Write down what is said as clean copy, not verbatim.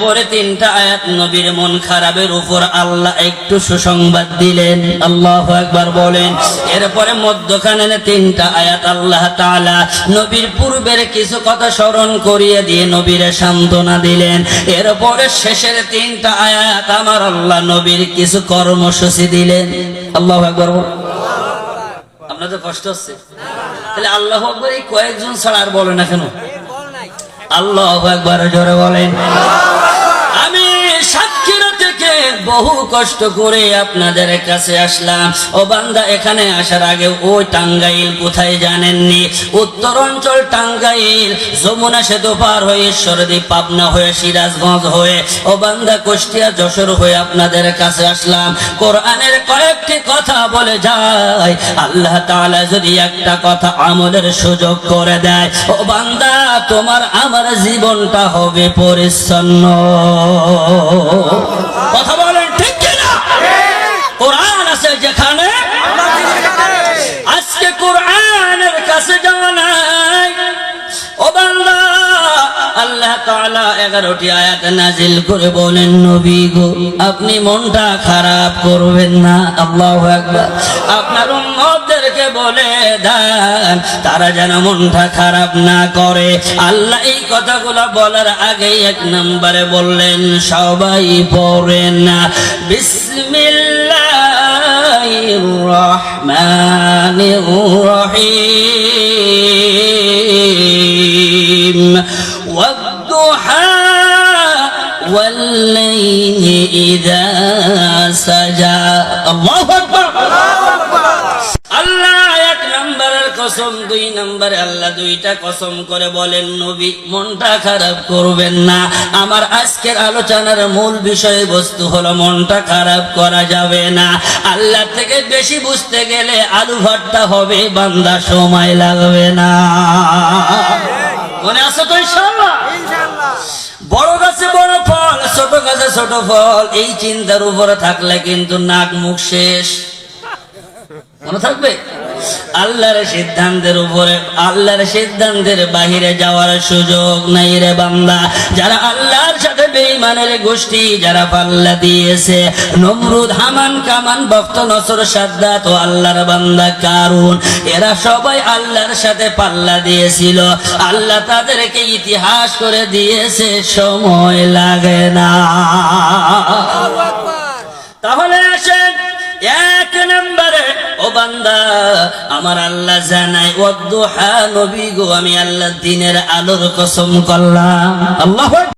পরে তিনটা আয়াত নবীর মন খারাপের উপর আল্লাহ একটু সুসংবাদ দিলেন। আল্লাহু আকবার বলেন। এরপরে মধ্যখানে তিনটা আয়াত আল্লাহ তাআলা নবীর পূর্বের কিছু কথা স্মরণ করিয়ে দিয়ে নবীরে সান্ত্বনা দিলেন। এরপরে শেষের তিনটা আয়াত আমার আল্লাহ নবীর কিছু কর্মসূচি দিলেন। আল্লাহু আকবার। আপনাদের কষ্ট হচ্ছে? তাহলে আল্লাহু আকবার এই কয়েকজন ছাড়া আর বলে না কেন? আল্লাহু আকবার জোরে বলেন। আমি সাতক্ষীরা থেকে বহু কষ্ট করে আপনাদের কাছে আসলাম। ও বান্দা, এখানে আসার আগে ওই টাঙ্গাইল কোথায় জানেননি? উত্তরাঞ্চল টাঙ্গাইল, যমুনা সেতু পার হয়ে ঈশ্বরদী, পাবনা হয়ে সিরাজগঞ্জ হয়ে ও বান্দা কুষ্টিয়া যশোর হয়ে আপনাদের কাছে আসলাম। কোরআনের কয়েকটি কথা বলে যায়, আল্লাহ তাআলা যদি একটা কথা আমলের সুযোগ করে দেয়, ও বান্দা তোমার আমার জীবনটা হবে পরিচ্ছন্ন। কথা বলেন ঠিক কিনা? কোরআন আছে যেখানে, আজকে কোরআনের কাছে যাওয়া নাই। ও বান্দা, আল্লাহ তাআলা 11টি আয়াত নাজিল করে বলেন, নবী গো আপনি মনটা খারাপ করবেন না। আল্লাহু আকবার। আপনার উম্মতদেরকে বলে দেন তারা যেন মনটা খারাপ না করে। আল্লাহ এই কথাগুলো বলার আগে এক নম্বরে বললেন, সবাই পড়েন বিসমিল্লাহির রহমানির রহিম والضحى والليل إذا سجى। الله أكبر। আল্লাহ এক নম্বরের কসম, 2 নম্বরে আল্লাহ দুইটা কসম করে বলেন, নবী মনটা খারাপ করবেন না। আমার আজকের আলোচনার মূল বিষয়বস্তু হলো মনটা খারাপ করা যাবে না। আল্লাহ থেকে বেশি বুঝতে গেলে আলু ভর্তা হবে, বান্দা সময় লাগবে না। মনে আছে তো? ইনশাআল্লাহ। বড় গাছে বড় ফল, ছোট গাছে ছোট ফল, এই চিন্তার উপরে থাকলে কিন্তু নাক মুখ শেষ। মনে থাকবে? আল্লাহর সিদ্ধান্তের উপরে, আল্লাহর সিদ্ধান্তের বাহিরে যাওয়ার সুযোগ নাই রে বান্দা। যারা আল্লাহর সাথে বেঈমানের গোষ্ঠী, যারা পাল্লা দিয়েছে, নমরুদ, হামান, কামান, বক্ত নসর, সাদ্দাত ও আল্লাহর বান্দা কারুন, এরা সবাই আল্লাহর সাথে পাল্লা দিয়েছিল। আল্লাহ তাদেরকে ইতিহাস করে দিয়েছে, সময় লাগে না। তাহলে আসেন এক নম্বরে, ও বান্দা আমার আল্লাহ জানাই, ওয়াদ্দুহা, নবী গো আমি আল্লাহ দিনের আলোর কসম করলাম। আল্লাহু